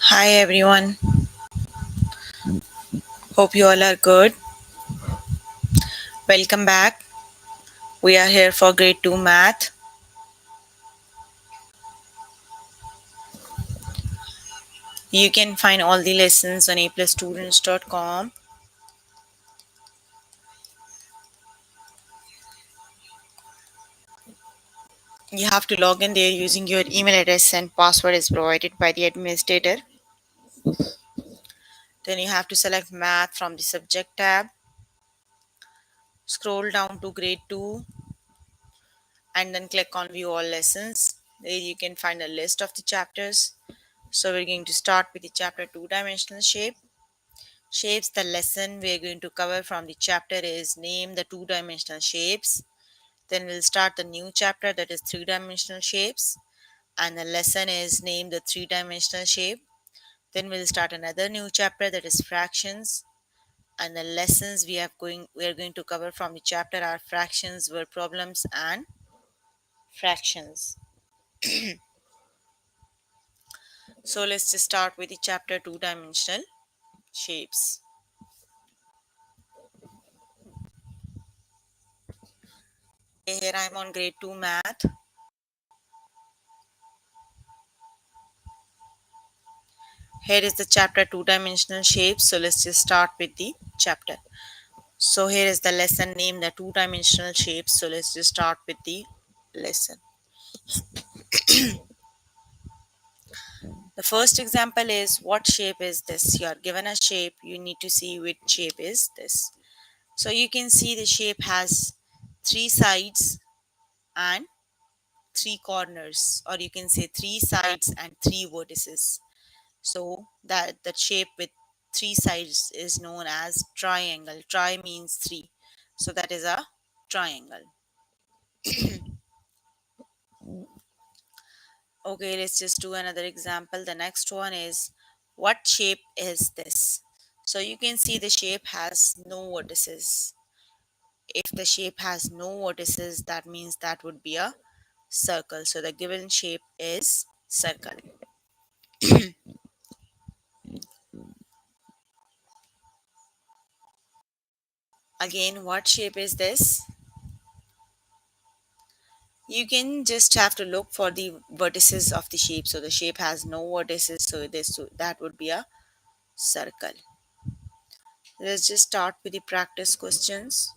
Hi everyone, hope you all are good. Welcome back. We are here for grade 2 math. You can find all the lessons on aplusstudents.com. You have to log in there using your email address and password is provided by the administrator. Then you have to select math from the subject tab. Scroll down to grade 2 and then click on view all lessons. There you can find a list of the chapters. So we're going to start with the chapter two-dimensional shape. Shapes, the lesson we are going to cover from the chapter is name the two-dimensional shapes. Then we'll start the new chapter that is three-dimensional shapes. And the lesson is name the three-dimensional shape. Then we'll start another new chapter that is fractions. And the lessons we are going to cover from the chapter are fractions, word problems, and fractions. So let's just start with the chapter two-dimensional shapes. Here I'm on grade 2 math. Here is the chapter two-dimensional shapes. So let's just start with the chapter. So here is the lesson named the two-dimensional shapes. So let's just start with the lesson. The first example is what shape is this? You are given a shape. You need to see which shape is this. So you can see the shape has three sides and three corners, or you can say three sides and three vertices. So that the shape with three sides is known as triangle. Tri means three. So that is a triangle. Okay, let's just do another example. The next one is what shape is this? So you can see the shape has no vertices. If the shape has no vertices, that means that would be a circle. So the given shape is circle. Again, what shape is this? You can just have to look for the vertices of the shape. So the shape has no vertices, so that would be a circle. Let's just start with the practice questions.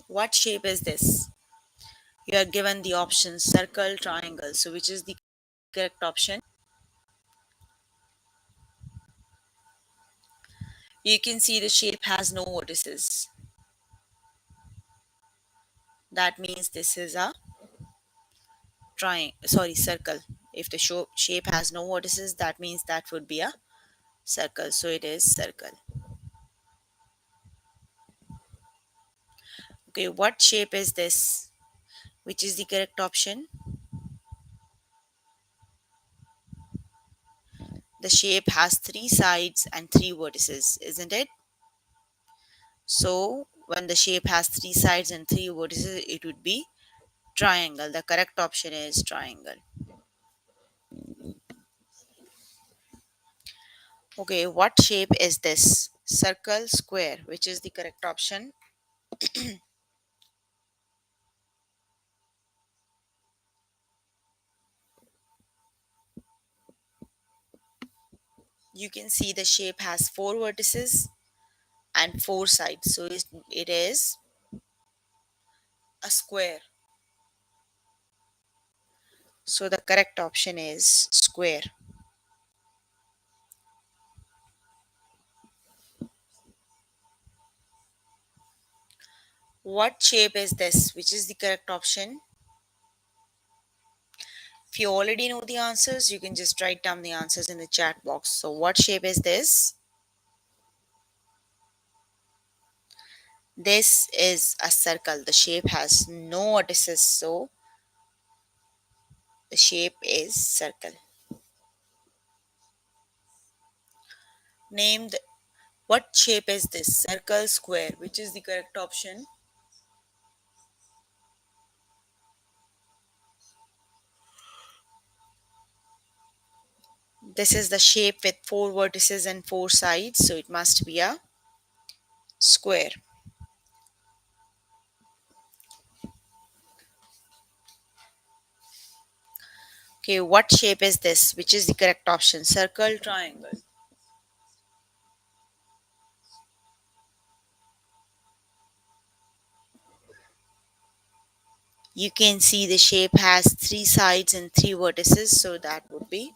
What shape is this? You are given the options circle, triangle. So which is the correct option? You can see the shape has no vertices. That means this is a circle. If the shape has no vertices, that means that would be a circle. So it is circle. Okay, what shape is this? Which is the correct option? The shape has three sides and three vertices, isn't it? So when the shape has three sides and three vertices, it would be triangle. The correct option is triangle. Okay, what shape is this? Circle, square, which is the correct option? You can see the shape has four vertices and four sides. So it is a square. So the correct option is square. What shape is this? Which is the correct option? If you already know the answers, you can just write down the answers in the chat box. So what shape is this? This is a circle. The shape has no vertices, so the shape is circle. Name the what shape is this? Circle, square. Which is the correct option? This is the shape with four vertices and four sides, so it must be a square. Okay, what shape is this? Which is the correct option? Circle, triangle. You can see the shape has three sides and three vertices, so that would be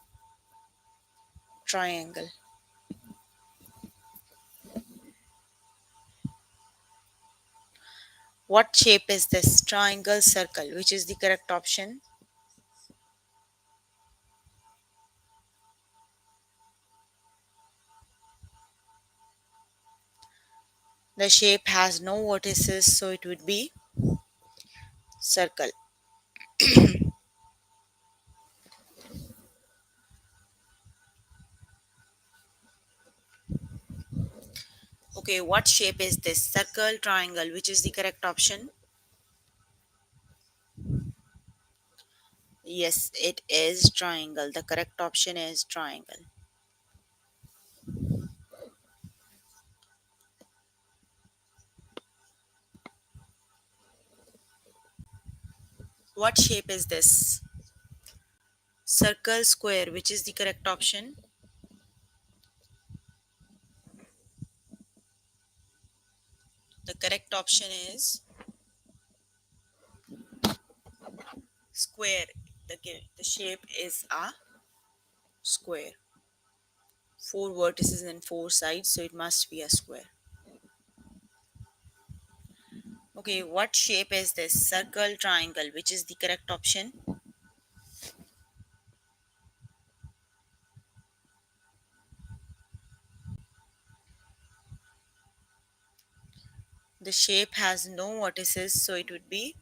triangle. What shape is this? Triangle, circle. Which is the correct option? The shape has no vertices, so it would be circle. Okay, what shape is this? Circle, triangle. Which is the correct option? Yes, it is triangle. The correct option is triangle. What shape is this? Circle, square. Which is the correct option? The correct option is square. The shape is a square. Four vertices and four sides, so it must be a square. Okay, what shape is this? Circle, triangle. Which is the correct option? The shape has no vertices, so it would be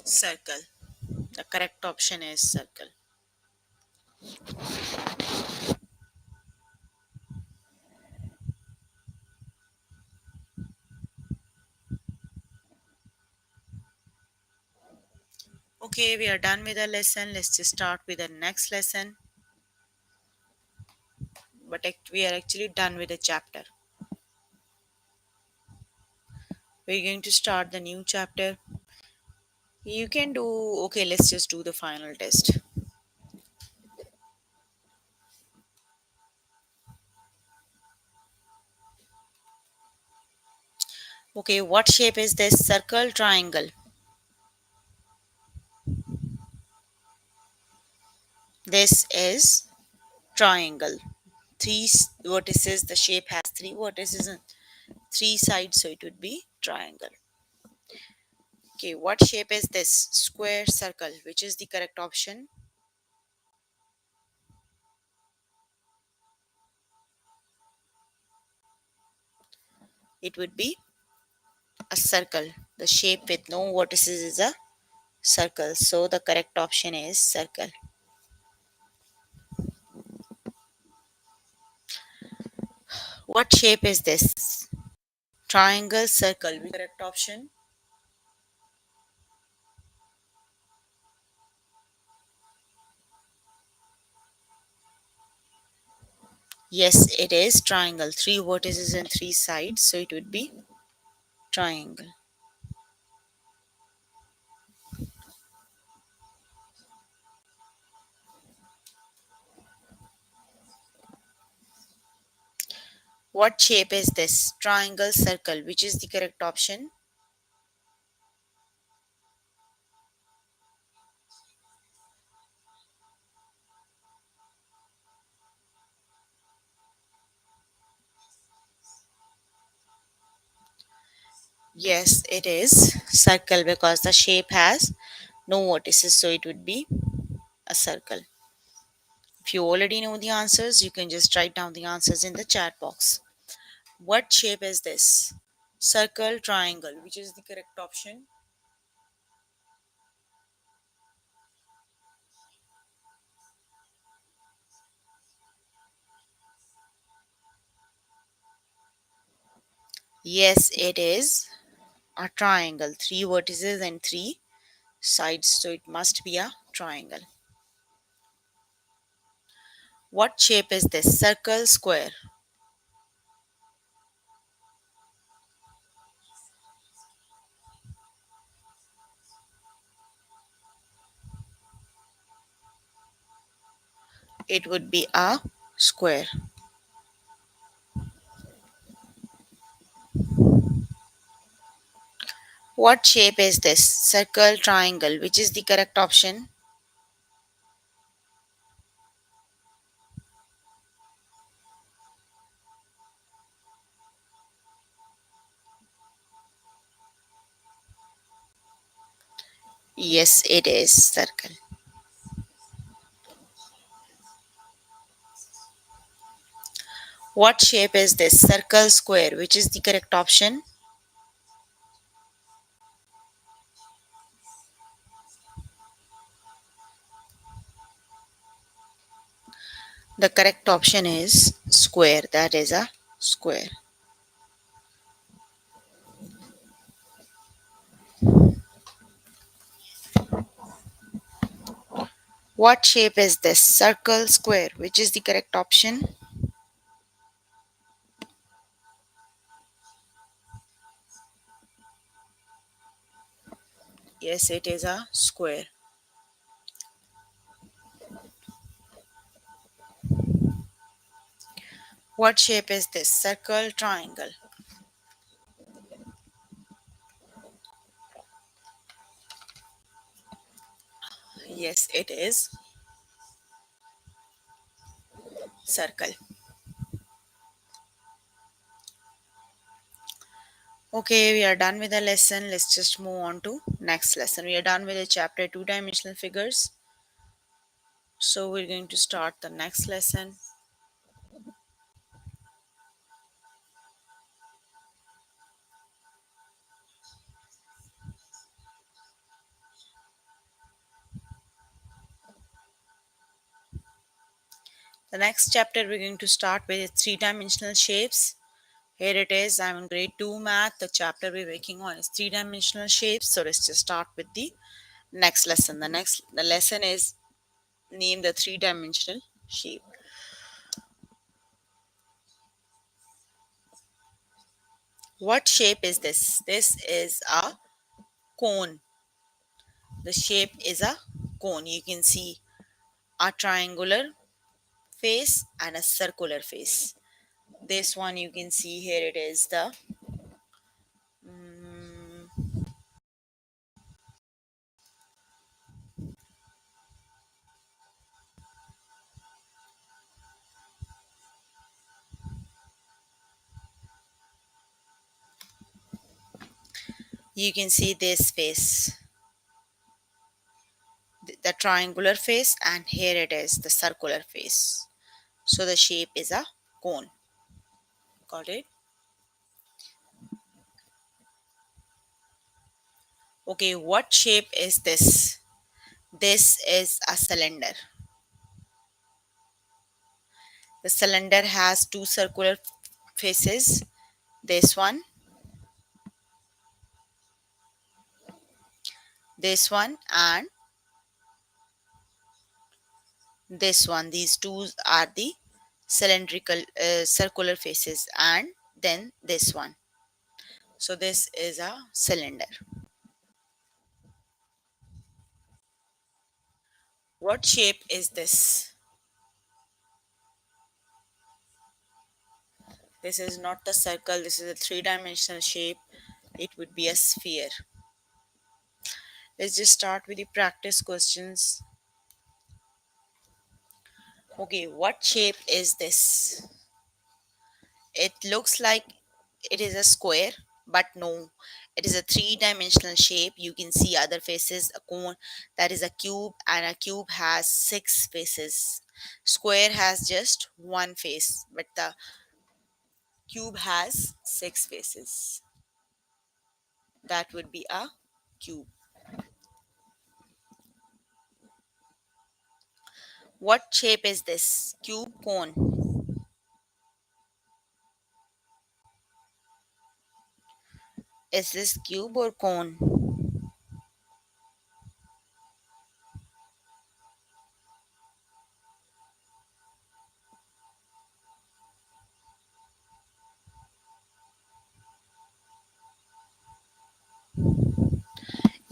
circle. The correct option is circle. Okay, we are done with the lesson. Let's just start with the next lesson. But we are actually done with the chapter. We're going to start the new chapter. You can do, okay, let's just do the final test. Okay, what shape is this? Circle, triangle. This is triangle. Three vertices, the shape has three vertices and three sides, so it would be triangle. Okay, what shape is this? Square, circle. Which is the correct option? It would be a circle. The shape with no vertices is a circle, so the correct option is circle. What shape is this? Triangle, circle. Which correct option? Yes, it is triangle. Three vertices and three sides, so it would be triangle. What shape is this? Triangle, circle. Which is the correct option? Yes, it is circle because the shape has no vertices, so it would be a circle. If you already know the answers, you can just write down the answers in the chat box. What shape is this? Circle, triangle. Which is the correct option? Yes, it is a triangle. Three vertices and three sides, so it must be a triangle. What shape is this? Circle, square. It would be a square. What shape is this? Circle, triangle. Which is the correct option? Yes, it is circle. What shape is this? Circle, square. Which is the correct option? The correct option is square. That is a square. What shape is this? Circle, square. Which is the correct option? Yes, it is a square. What shape is this? Circle, triangle. Yes, it is circle. Okay, we are done with the lesson. Let's just move on to next lesson. We are done with the chapter two-dimensional figures. So we're going to start the next lesson. The next chapter we're going to start with three-dimensional shapes. Here it is. I'm in grade 2 math. The chapter we're working on is three-dimensional shapes. So let's just start with the next lesson. The lesson is name the three-dimensional shape. What shape is this? This is a cone. The shape is a cone. You can see a triangular face and a circular face. This one you can see here it is the you can see this face, the triangular face, and here it is the circular face. So the shape is a cone. Got it? Okay, what shape is this? This is a cylinder. The cylinder has two circular faces. This one and this one. These two are the cylindrical circular faces, and then this one. So this is a cylinder. What shape is this? This is not the circle, this is a three-dimensional shape. It would be a sphere. Let's just start with the practice questions. Okay, what shape is this? It looks like it is a square, but no, it is a three-dimensional shape. You can see other faces, a cone, that is a cube, and a cube has six faces. Square has just one face, but the cube has six faces. That would be a cube. What shape is this? Cube, cone. Is this cube or cone?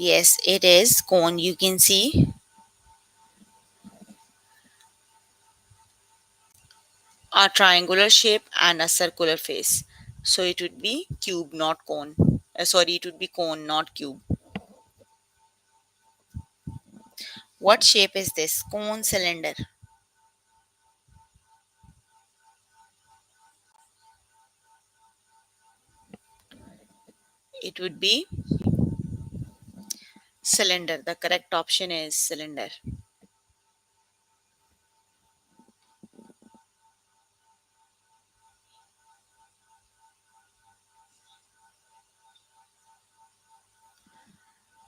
Yes, it is cone. You can see a triangular shape and a circular face. So it would be cube, not cone. Sorry, it would be cone, not cube. What shape is this? Cone, cylinder. It would be cylinder. The correct option is cylinder.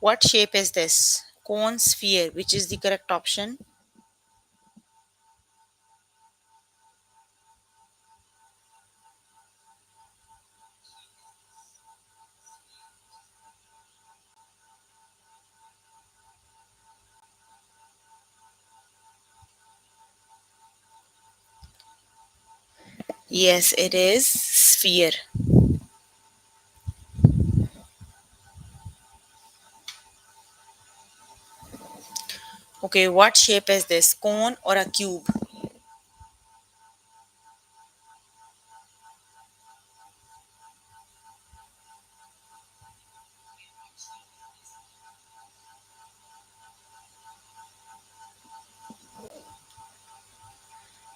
What shape is this? Cone, sphere. Which is the correct option? Yes, it is sphere. Okay, what shape is this? Cone or a cube?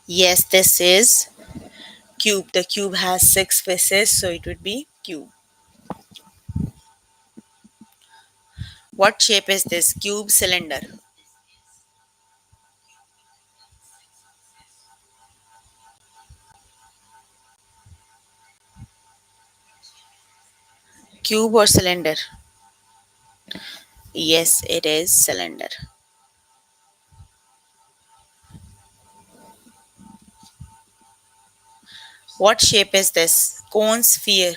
Yes, this is cube. The cube has six faces, so it would be cube. What shape is this? Cube, cylinder. Cube or cylinder? Yes, it is cylinder. What shape is this? Cone, sphere.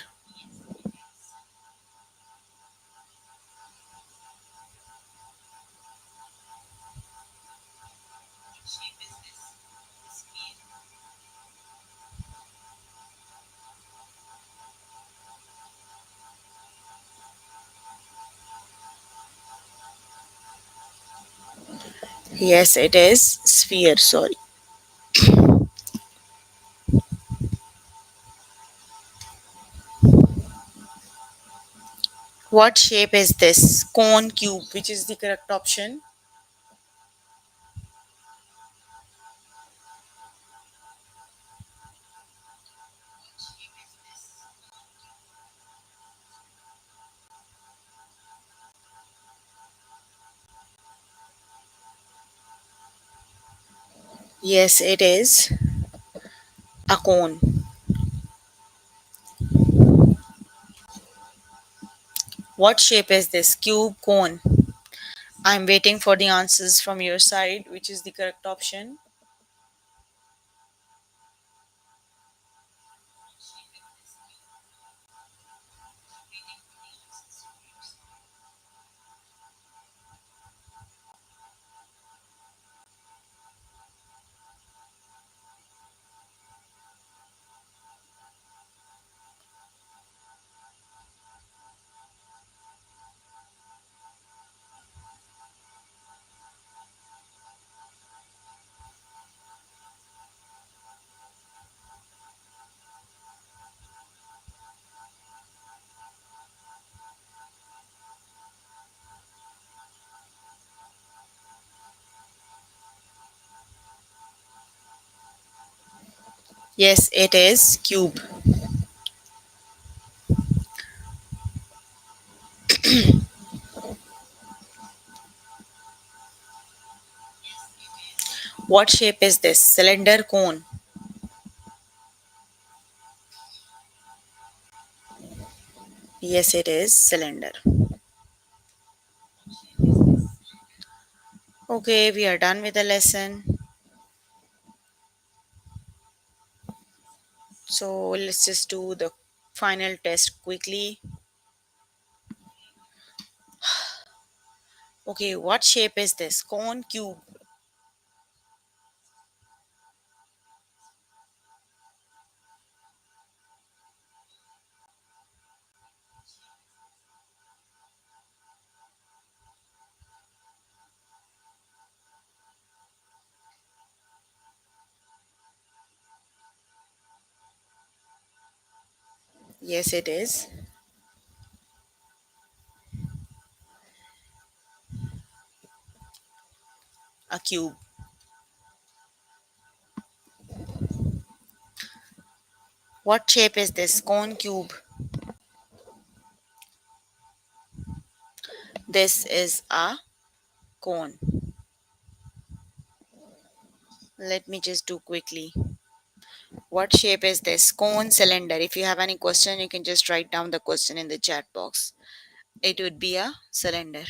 Yes, it is sphere. Sorry. What shape is this? Cone, cube. Which is the correct option? Yes, it is a cone. What shape is this? Cube, cone. I'm waiting for the answers from your side. Which is the correct option? Yes, it is cube. What shape is this? Cylinder, cone. Yes, it is cylinder. Okay, we are done with the lesson. So let's just do the final test quickly. Okay, what shape is this? Cone, cube. Yes, it is. A cube. What shape is this? Cone, cube. This is a cone. Let me just do quickly. What shape is this? Cone, cylinder. If you have any question, you can just write down the question in the chat box. It would be a cylinder.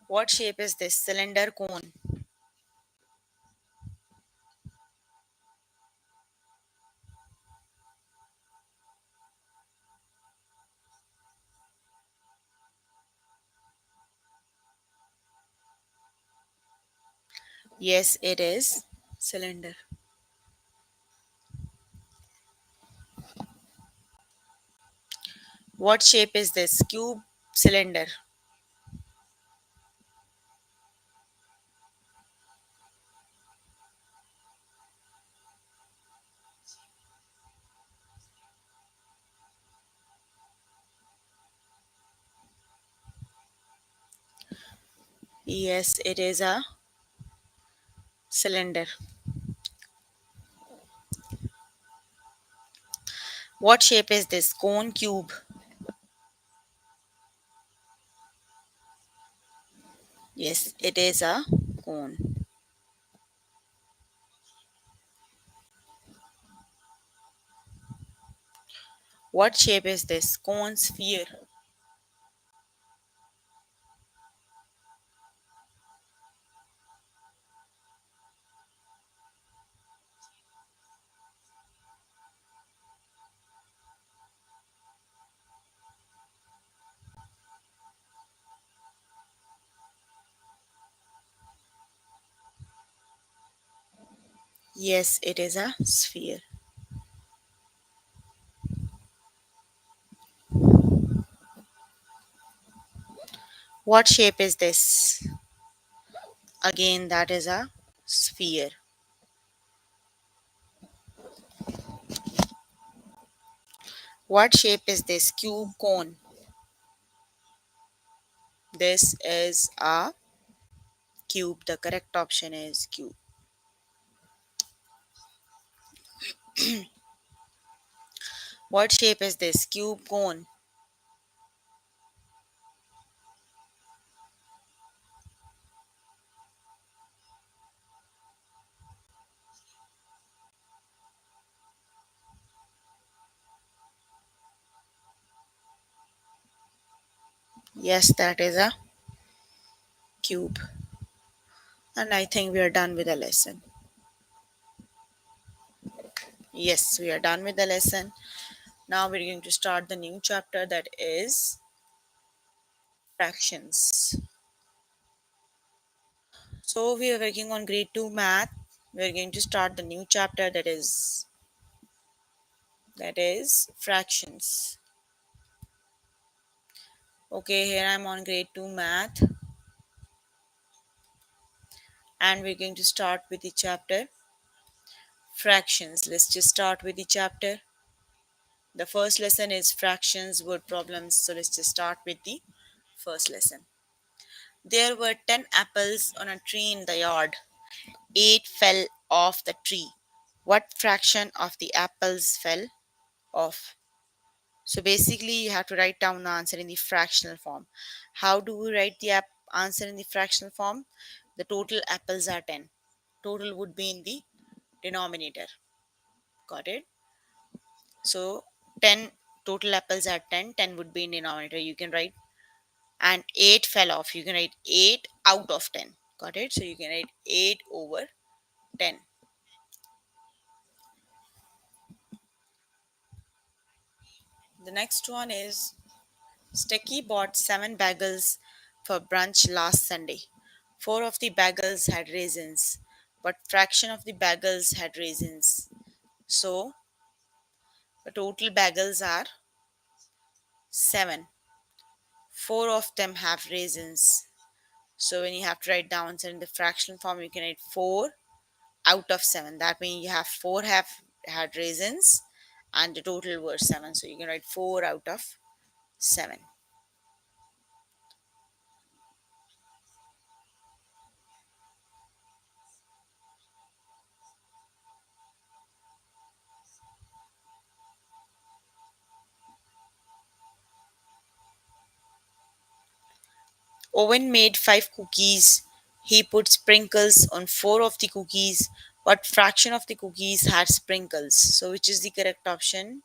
What shape is this? Cylinder, cone. Yes, it is cylinder. What shape is this? Cube, cylinder. Yes, it is a cylinder. What shape is this? Cone, cube. Yes, it is a cone. What shape is this? Cone, sphere. Yes, it is a sphere. What shape is this? Again, that is a sphere. What shape is this? Cube, cone. This is a cube. The correct option is cube. What shape is this? Cube, cone. Yes, that is a cube. And I think we are done with the lesson. Yes, we are done with the lesson. Now we're going to start the new chapter, that is fractions. So we are working on grade 2 math. We're going to start the new chapter, that is fractions. Okay, here I'm on grade 2 math, and we're going to start with the chapter fractions. Let's just start with the chapter. The first lesson is fractions word problems. So let's just start with the first lesson. There were 10 apples on a tree in the yard. 8 fell off the tree. What fraction of the apples fell off? So basically, you have to write down the answer in the fractional form. How do we write the answer in the fractional form? The total apples are 10. Total would be in the denominator. Got it? So 10 total apples are 10. 10 would be in denominator. You can write, and 8 fell off. You can write 8 out of 10. Got it? So you can write 8 over 10. The next one is Stecky bought 7 bagels for brunch last Sunday. 4 of the bagels had raisins, but fraction of the bagels had raisins. So the total bagels are 7. 4 of them have raisins. So when you have to write down answer in the fractional form, you can write 4 out of 7. That means you have 4 have had raisins and the total were 7. So you can write 4 out of 7. Owen made 5 cookies. He put sprinkles on 4 of the cookies. What fraction of the cookies had sprinkles? So which is the correct option?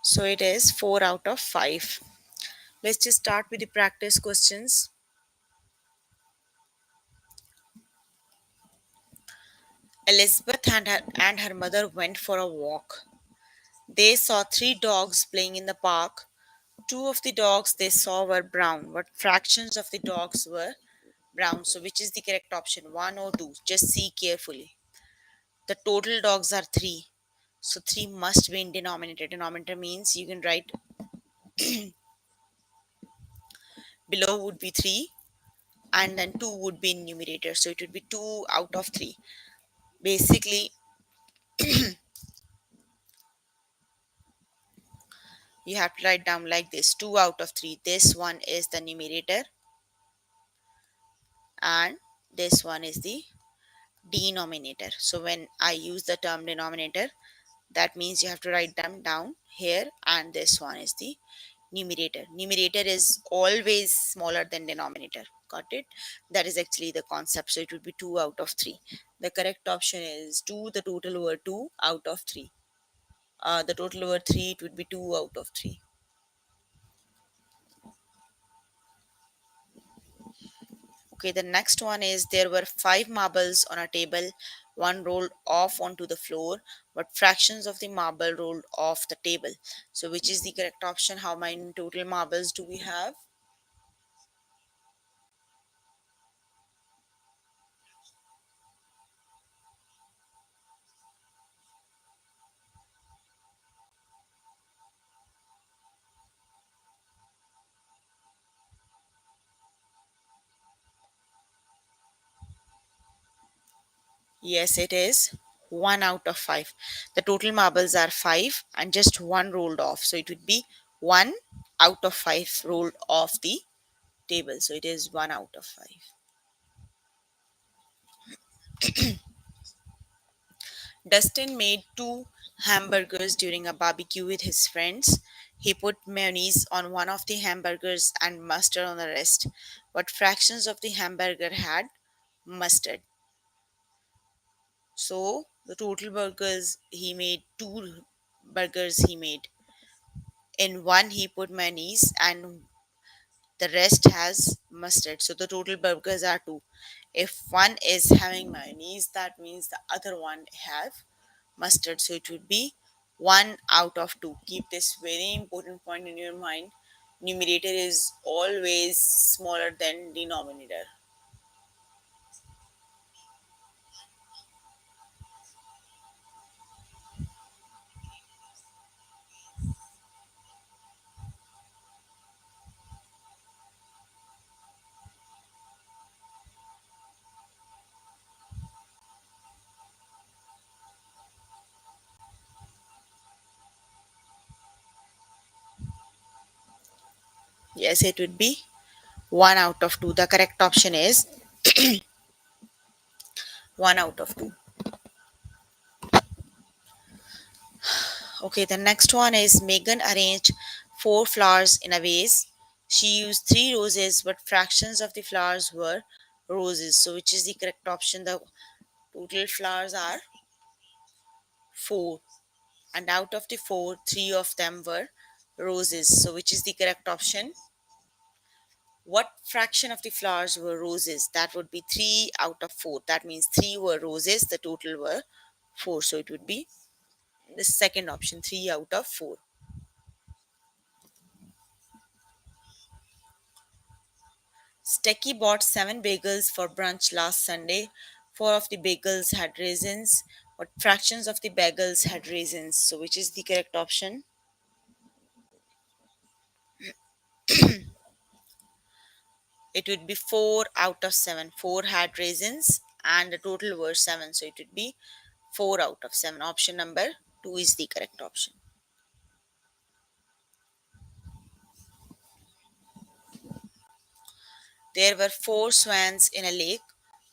So it is 4 out of 5. Let's just start with the practice questions. Elizabeth and her mother went for a walk. They saw 3 dogs playing in the park. 2 of the dogs they saw were brown. What fractions of the dogs were brown? So, which is the correct option? 1 or 2? Just see carefully. The total dogs are 3. So, 3 must be in denominator. Denominator means you can write below would be 3 and then 2 would be in numerator. So, it would be 2 out of 3. Basically, you have to write down like this: 2 out of 3. This one is the numerator and this one is the denominator. So when I use the term denominator, that means you have to write them down here, and this one is the numerator. Numerator is always smaller than denominator. Got it? That is actually the concept. So it would be 2 out of 3. The correct option is 2. The total were 2 out of 3. The total were 3. It would be 2 out of 3. Okay, the next one is there were 5 marbles on a table. One rolled off onto the floor, but fractions of the marble rolled off the table. So, which is the correct option? How many total marbles do we have? Yes, it is 1 out of 5. The total marbles are 5 and just one rolled off. So, it would be 1 out of 5 rolled off the table. So, it is 1 out of 5. Dustin made 2 hamburgers during a barbecue with his friends. He put mayonnaise on one of the hamburgers and mustard on the rest. What fractions of the hamburger had mustard? So the total burgers he made, 2 burgers he made. In one he put mayonnaise and the rest has mustard. So the total burgers are 2. If one is having mayonnaise, that means the other one have mustard. So it would be 1 out of 2. Keep this very important point in your mind. Numerator is always smaller than denominator. Yes, it would be 1 out of 2. The correct option is 1 out of 2. Okay, the next one is Megan arranged 4 flowers in a vase. She used 3 roses, but fractions of the flowers were roses. So, which is the correct option? The total flowers are 4, and out of the 4, 3 of them were roses. So, which is the correct option? What fraction of the flowers were roses? That would be 3 out of 4. That means 3 were roses, the total were 4. So, it would be the second option, 3 out of 4. Stecky bought 7 bagels for brunch last Sunday. 4 of the bagels had raisins. What fractions of the bagels had raisins? So, which is the correct option? It would be 4 out of 7. 4 had raisins and the total were 7. So, it would be 4 out of 7. Option number 2 is the correct option. There were 4 swans in a lake.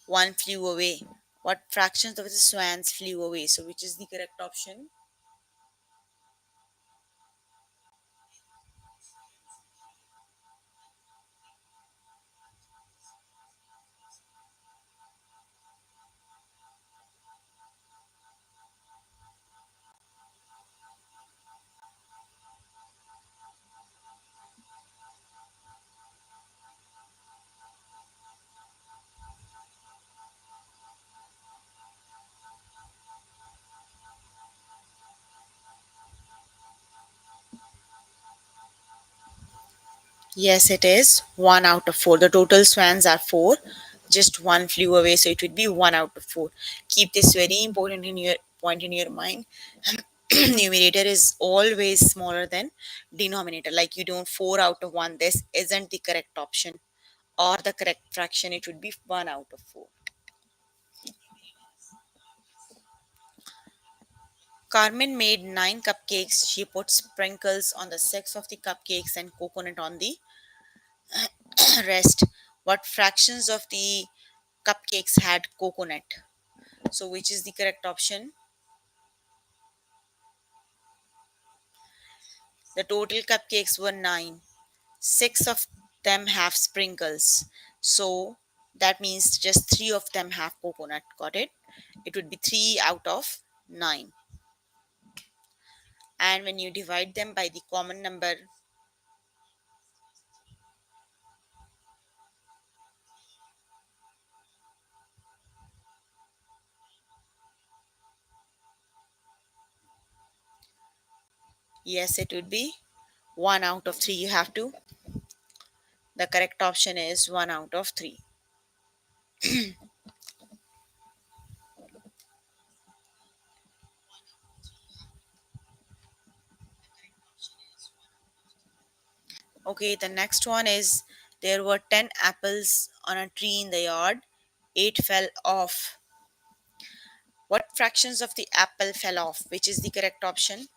One flew away. What fractions of the swans flew away? So, which is the correct option? Yes, it is 1 out of 4. The total swans are 4. Just one flew away, so it would be 1 out of 4. Keep this very important in your point in your mind. Numerator is always smaller than denominator. Like you don't 4 out of 1. This isn't the correct option or the correct fraction. It would be 1 out of 4. Carmen made 9 cupcakes. She put sprinkles on the 6 of the cupcakes and coconut on the rest. What fractions of the cupcakes had coconut? So, which is the correct option? The total cupcakes were 9. 6 of them have sprinkles. So, that means just 3 of them have coconut. Got it? It would be 3 out of 9. And when you divide them by the common number, yes, it would be 1 out of 3. You have to. The correct option is 1 out of 3. Okay, the next one is there were 10 apples on a tree in the yard. 8 fell off. What fractions of the apple fell off? Which is the correct option?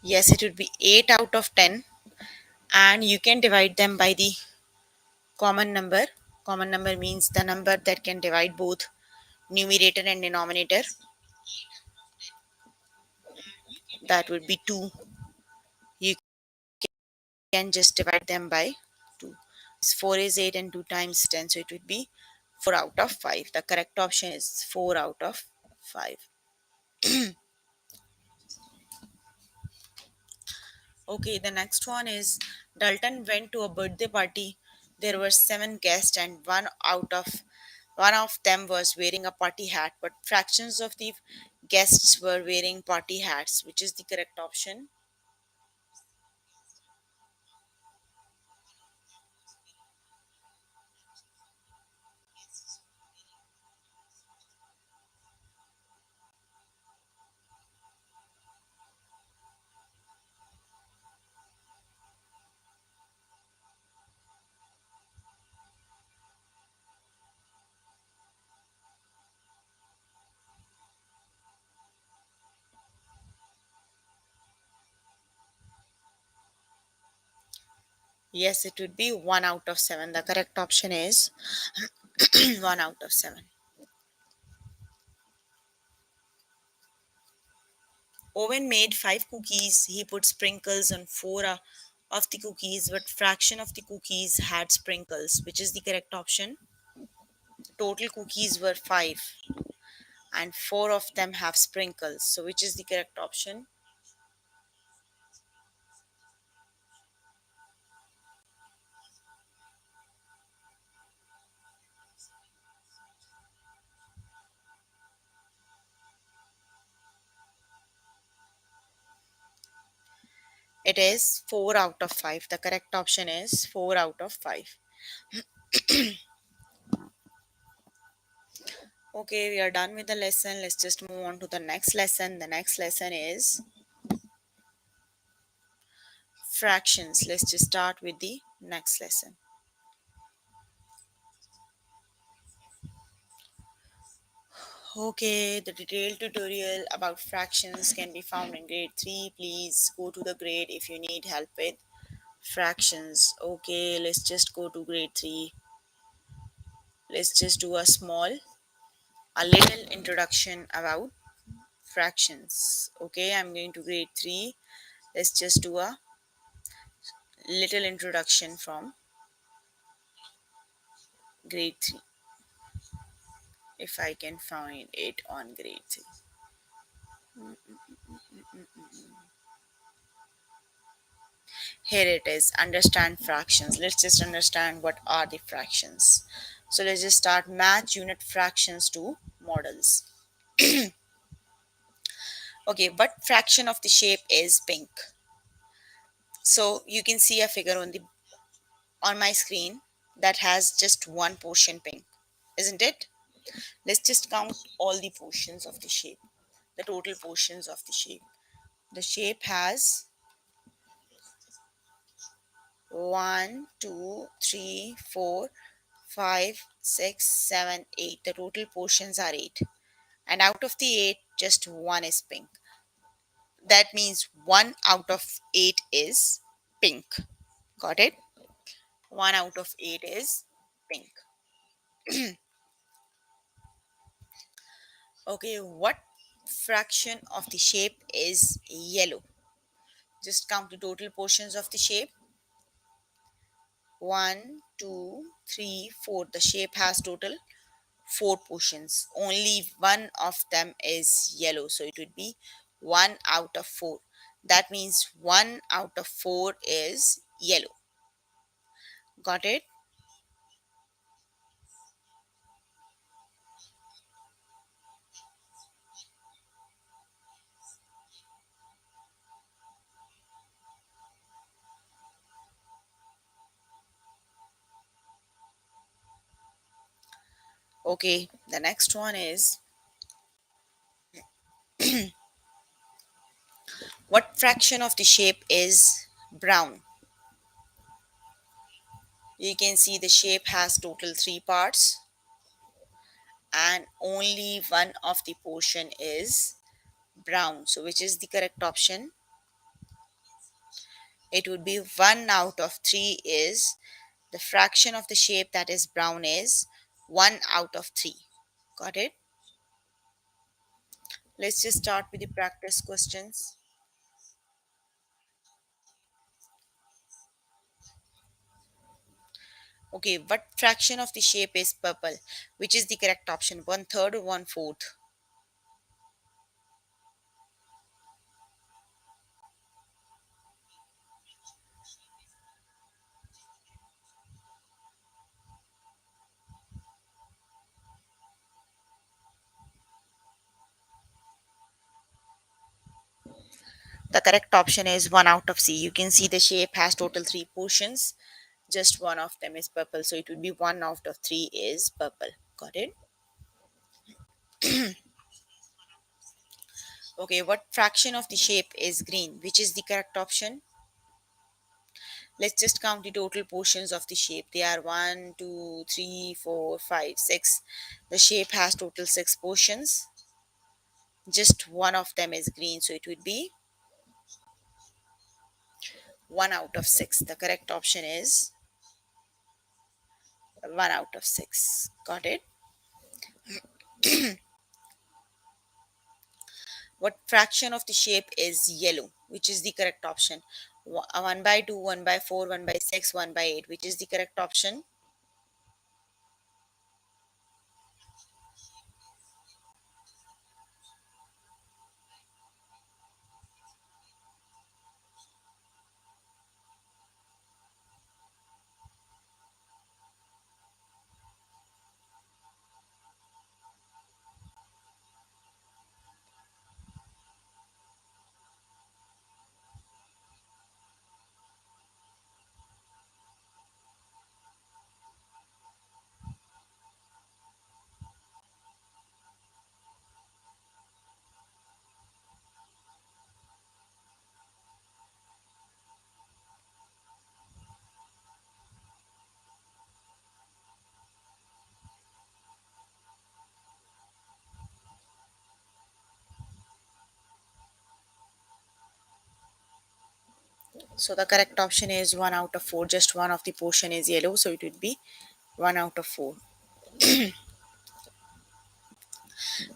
Yes, it would be 8 out of 10. And you can divide them by the common number. Common number means the number that can divide both numerator and denominator. That would be 2. You can just divide them by 2. 4 is 8 and 2 times 10. So it would be 4 out of 5. The correct option is 4 out of 5. Okay, the next one is Dalton went to a birthday party. There were 7 guests and one of them was wearing a party hat, but fractions of the guests were wearing party hats, which is the correct option. Yes, it would be 1 out of 7. The correct option is 1 out of 7. Owen made 5 cookies. He put sprinkles on 4 of the cookies, what fraction of the cookies had sprinkles? Which is the correct option? Total cookies were 5 and 4 of them have sprinkles. So which is the correct option? It is 4 out of 5. The correct option is 4 out of 5. Okay, we are done with the lesson. Let's just move on to the next lesson. The next lesson is fractions. Let's just start with the next lesson. Okay, the detailed tutorial about fractions can be found in grade 3. Please go to the grade if you need help with fractions. Okay, let's just go to grade 3. Let's just do a little introduction about fractions. Okay, I'm going to grade 3. Let's just do a little introduction from grade 3 if I can find it on grade 3. Here it is, understand fractions. Let's just understand what are the fractions. So let's just start, match unit fractions to models. Okay, what fraction of the shape is pink? So you can see a figure on my screen that has just one portion pink, isn't it? Let's just count all the portions of the shape, the total portions of the shape. The shape has one, two, three, four, 5, 6, 7, 8. The total portions are 8. And out of the 8, just one is pink. That means 1 out of 8 is pink. Got it? 1 out of 8 is pink. Okay, what fraction of the shape is yellow? Just count the total portions of the shape. 1, 2, 3, 4. The shape has total 4 portions. Only one of them is yellow. So it would be 1 out of 4. That means 1 out of 4 is yellow. Got it? Okay, the next one is, what fraction of the shape is brown? You can see the shape has total 3 parts and only one of the portion is brown. So which is the correct option? It would be 1 out of 3 is the fraction of the shape that is brown is 1 out of 3. Got it? Let's just start with the practice questions. Okay, what fraction of the shape is purple? Which is the correct option? 1/3 or 1/4? The correct option is 1 out of C. You can see the shape has total 3 portions. Just one of them is purple. So it would be 1 out of 3 is purple. Got it? Okay, what fraction of the shape is green? Which is the correct option? Let's just count the total portions of the shape. They are 1, 2, 3, 4, 5, 6. The shape has total 6 portions. Just one of them is green. So it would be 1 out of 6. The correct option is 1 out of 6. Got it? What fraction of the shape is yellow? Which is the correct option? 1 by 2, 1 by 4, 1 by 6, 1 by 8. Which is the correct option? So the correct option is 1 out of 4. Just one of the portion is yellow, so it would be 1 out of 4.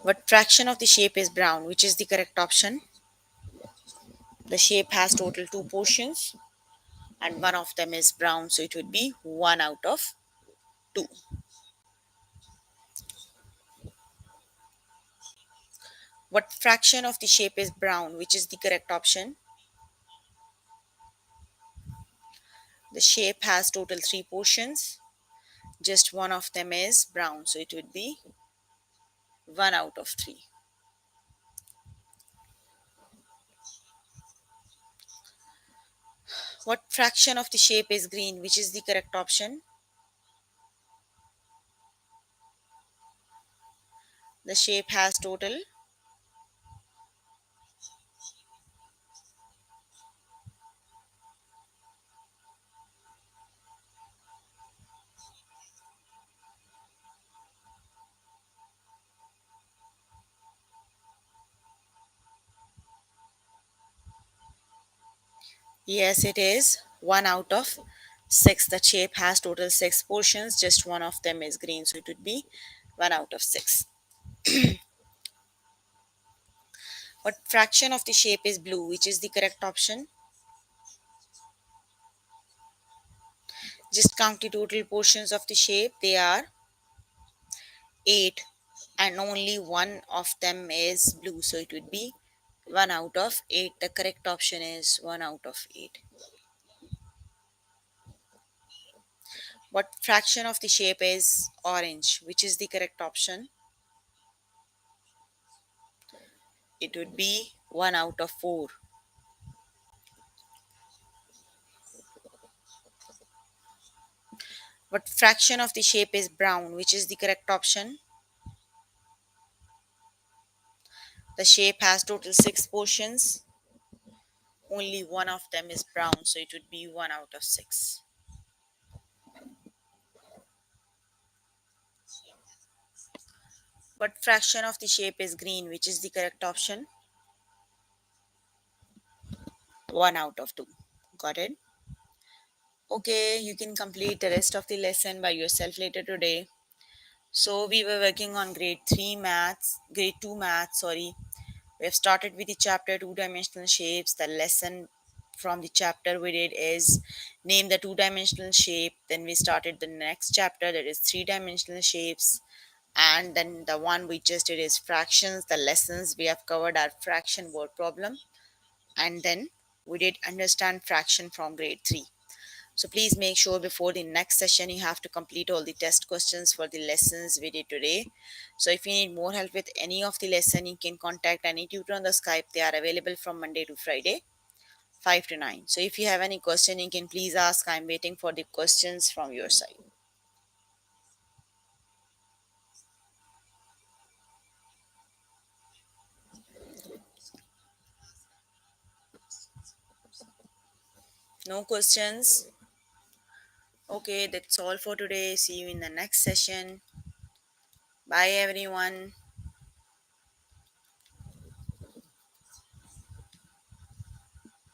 What fraction of the shape is brown? Which is the correct option? The shape has total 2 portions and one of them is brown, so it would be 1 out of 2. What fraction of the shape is brown? Which is the correct option? The shape has total 3 portions. Just one of them is brown, so it would be 1 out of 3. What fraction of the shape is green? Which is the correct option? The shape has total. Yes, it is 1 out of 6. The shape has total 6 portions. Just one of them is green, so it would be 1 out of 6. What fraction of the shape is blue? Which is the correct option? Just count the total portions of the shape. They are 8 and only one of them is blue, so it would be 1 out of 8. The correct option is 1 out of 8. What fraction of the shape is orange? Which is the correct option? It would be 1 out of 4. What fraction of the shape is brown? Which is the correct option? The shape has total 6 portions. Only one of them is brown, so it would be 1 out of 6. What fraction of the shape is green? Which is the correct option? 1 out of 2. Got it? Okay, you can complete the rest of the lesson by yourself later today. So we were working on grade 2 maths, sorry. We have started with the chapter two-dimensional shapes. The lesson from the chapter we did is name the two-dimensional shape. Then we started the next chapter, that is three-dimensional shapes. And then the one we just did is fractions. The lessons we have covered are fraction word problem. And then we did understand fraction from grade 3. So please make sure before the next session you have to complete all the test questions for the lessons we did today. So if you need more help with any of the lesson, you can contact any tutor on the Skype. They are available from Monday to Friday, 5 to 9. So if you have any question, you can please ask. I'm waiting for the questions from your side. No questions? Okay, that's all for today. See you in the next session. Bye everyone.